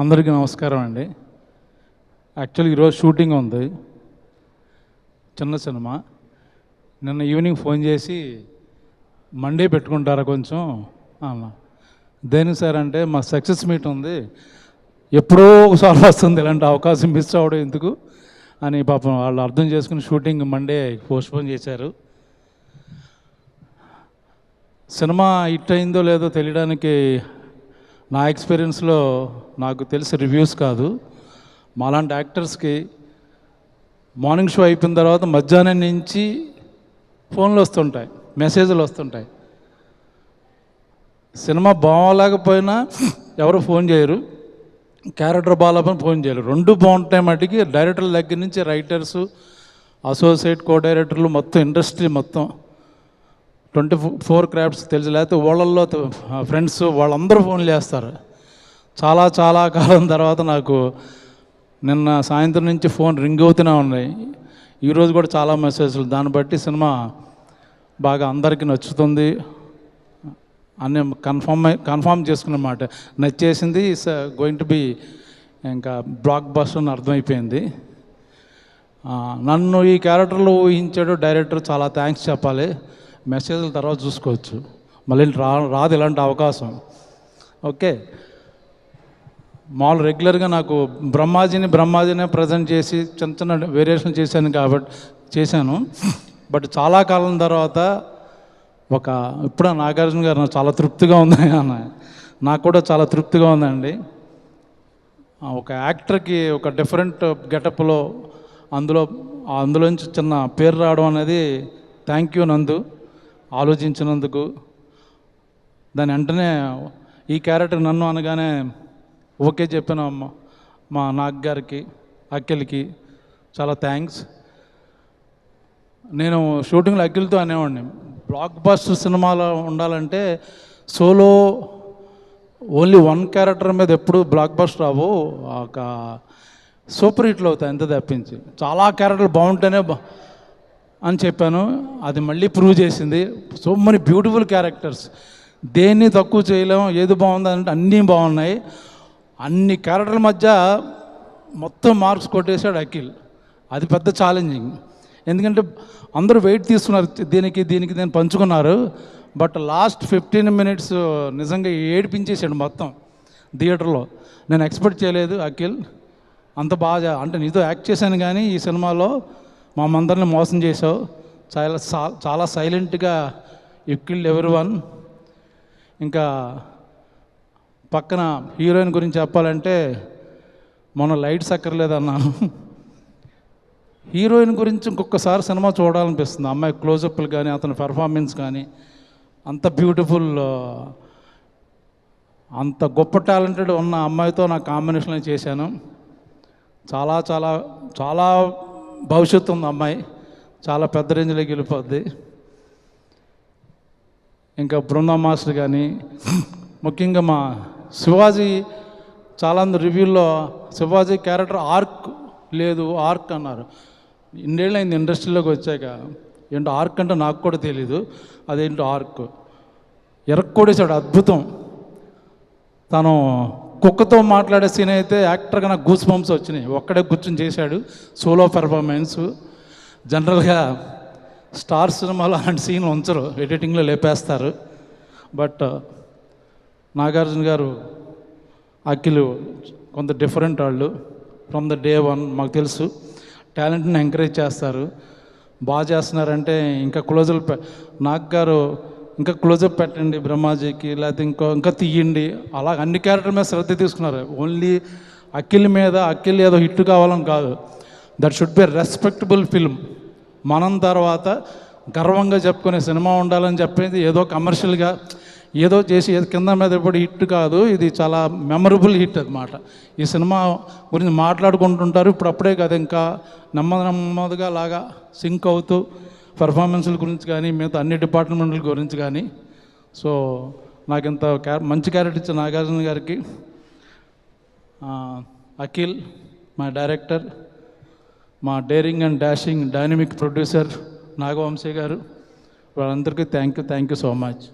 అందరికీ నమస్కారం అండి. యాక్చువల్లీ ఈరోజు షూటింగ్ ఉంది, చిన్న సినిమా. నిన్న ఈవినింగ్ ఫోన్ చేసి మండే పెట్టుకుంటారా కొంచెం అన్న. దేనికి సార్ అంటే మా సక్సెస్ మీట్ ఉంది, ఎప్పుడో ఒకసారి వస్తుంది, ఇలాంటి అవకాశం మిస్ అవ్వడం ఎందుకు అని పాపం వాళ్ళు అర్థం చేసుకుని షూటింగ్ మండే పోస్ట్పోన్ చేశారు. సినిమా హిట్ అయిందో లేదో తెలియడానికి నా ఎక్స్పీరియన్స్లో నాకు తెలిసి రివ్యూస్ కాదు, మాలాంటి యాక్టర్స్కి మార్నింగ్ షో అయిపోయిన తర్వాత మధ్యాహ్నం నుంచి ఫోన్లు వస్తుంటాయి, మెసేజ్లు వస్తుంటాయి. సినిమా బాగోలేకపోయినా ఎవరు ఫోన్ చేయరు, క్యారెక్టర్ బాగాలేకపోయినా ఫోన్ చేయరు. రెండు బాగుంటాయి మటుకి డైరెక్టర్ల దగ్గర నుంచి రైటర్సు, అసోసియేట్ కో డైరెక్టర్లు, మొత్తం ఇండస్ట్రీ మొత్తం 24 క్రాఫ్ట్స్ తెలుసు, లేకపోతే వాళ్ళల్లో ఫ్రెండ్స్ వాళ్ళందరూ ఫోన్లు చేస్తారు. చాలా చాలా కాలం తర్వాత నాకు నిన్న సాయంత్రం నుంచి ఫోన్ రింగ్ అవుతూనే ఉన్నాయి. ఈరోజు కూడా చాలా మెసేజ్లు. దాన్ని బట్టి సినిమా బాగా అందరికీ నచ్చుతుంది అని కన్ఫామ్ చేసుకున్నమాట. నచ్చేసింది, ఇట్స్ గోయింగ్ టు బి ఇంకా బ్లాక్ బస్టర్ అని అర్థమైపోయింది. నన్ను ఈ క్యారెక్టర్లో ఊహించాడు డైరెక్టర్, చాలా థ్యాంక్స్ చెప్పాలి. మెసేజ్ల తర్వాత చూసుకోవచ్చు, మళ్ళీ రాదు ఇలాంటి అవకాశం. ఓకే, మామూలు రెగ్యులర్గా నాకు బ్రహ్మాజీనే ప్రజెంట్ చేసి చిన్న చిన్న వేరియేషన్ చేశాను. బట్ చాలా కాలం తర్వాత ఇప్పుడు నాగార్జున గారు నాకు చాలా తృప్తిగా ఉంది అన్న, నాకు కూడా చాలా తృప్తిగా ఉందండి. ఒక యాక్టర్కి ఒక డిఫరెంట్ గెటప్లో అందులోంచి చిన్న పేరు రావడం అనేది థ్యాంక్ యూ నందు, ఆలోచించినందుకు. దాని వెంటనే ఈ క్యారెక్టర్ నన్ను అనగానే ఓకే చెప్పాను మా నాగ్ గారికి, అఖిల్కి చాలా థ్యాంక్స్. నేను షూటింగ్లో అఖిల్తో అనేవాడిని, బ్లాక్ బస్టర్ సినిమాలో ఉండాలంటే సోలో ఓన్లీ వన్ క్యారెక్టర్ మీద ఎప్పుడు బ్లాక్ బస్టర్ రావు, ఒక సూపర్ హిట్లు అవుతాయి ఎంత తప్పించి. చాలా క్యారెక్టర్లు బాగుంటేనే అని చెప్పాను, అది మళ్ళీ ప్రూవ్ చేసింది. సో మెనీ బ్యూటిఫుల్ క్యారెక్టర్స్, దేన్ని తక్కువ చేయలేము. ఏది బాగుందంటే అన్నీ బాగున్నాయి. అన్ని క్యారెక్టర్ల మధ్య మొత్తం మార్క్స్ కొట్టేశాడు అఖిల్. అది పెద్ద ఛాలెంజింగ్, ఎందుకంటే అందరూ వెయిట్ తీసుకున్నారు, దీనికి నేను పంచుకున్నారు. బట్ లాస్ట్ 15 minutes నిజంగా ఏడిపించేసాడు మొత్తం థియేటర్లో. నేను ఎక్స్పెక్ట్ చేయలేదు అఖిల్ అంత బాగా. అంటే నీతో యాక్ట్ చేశాను కానీ ఈ సినిమాలో మా అందరిని మోసం చేసావు. చాలా సైలెంట్గా యు కిల్డ్ ఎవ్రీవన్. ఇంకా పక్కన హీరోయిన్ గురించి చెప్పాలంటే మొన్న లైట్స్ అక్కర్లేదన్నాను. హీరోయిన్ గురించి ఇంకొకసారి సినిమా చూడాలనిపిస్తుంది. అమ్మాయి క్లోజప్లు కానీ అతని పెర్ఫార్మెన్స్ కానీ అంత బ్యూటిఫుల్, అంత గొప్ప టాలెంటెడ్ ఉన్న అమ్మాయితో నా కాంబినేషన్లో చేశాను. చాలా చాలా చాలా భవిష్యత్తు ఉంది అమ్మాయి, చాలా పెద్ద రేంజ్లోకి వెళ్ళిపోద్ది. ఇంకా బృందా మాస్టర్ కానీ, ముఖ్యంగా మా శివాజీ, చాలామంది రివ్యూల్లో శివాజీ క్యారెక్టర్ ఆర్క్ అన్నారు. ఇన్నేళ్ళైంది ఇండస్ట్రీలోకి వచ్చాక, ఏంటో ఆర్క్ అంటే నాకు కూడా తెలీదు. అదేంటో ఆర్క్ ఎరక్కొడేశాడు, అద్భుతం. తను కుక్కతో మాట్లాడే సీన్ అయితే యాక్టర్గా నాకు గూస్ బంప్స్ వచ్చినాయి. ఒక్కడే కూర్చొని చేశాడు సోలో పెర్ఫార్మెన్స్. జనరల్గా స్టార్ సినిమాలో అలాంటి సీన్లు ఉంచరు, ఎడిటింగ్లో లేపేస్తారు. బట్ నాగార్జున గారు, అఖిల్ కొంత డిఫరెంట్ వాళ్ళు. ఫ్రమ్ ద డే వన్ మాకు తెలుసు, టాలెంట్ని ఎంకరేజ్ చేస్తారు. బాగా చేస్తున్నారంటే ఇంకా నాగ్ గారు ఇంకా క్లోజప్ పెట్టండి బ్రహ్మాజీకి, లేకపోతే ఇంకా తీయండి, అలా అన్ని క్యారెక్టర్ మీద శ్రద్ధ తీసుకున్నారు. ఓన్లీ అఖిల్ ఏదో హిట్ కావాలని కాదు, that should be respectable film. మనం తర్వాత గర్వంగా చెప్పుకునే సినిమా ఉండాలని చెప్పేది ఏదో కమర్షియల్గా ఏదో చేసి కింద మీద ఇప్పుడు హిట్ కాదు, ఇది చాలా మెమరబుల్ హిట్ అన్నమాట. ఈ సినిమా గురించి మాట్లాడుకుంటుంటారు ఇప్పుడప్పుడే కాదు, ఇంకా నెమ్మదిగా లాగా సింక్ అవుతూ పెర్ఫార్మెన్స్ల గురించి కానీ మిగతా అన్ని డిపార్ట్మెంట్ల గురించి కానీ. సో నాకు ఇంత మంచి క్యారెక్టర్ ఇచ్చిన నాగార్జున గారికి, అఖిల్ మా డైరెక్టర్, మా daring and dashing dynamic producer Nagavamsi గారు, వాళ్ళందరికీ థ్యాంక్ యూ సో మచ్.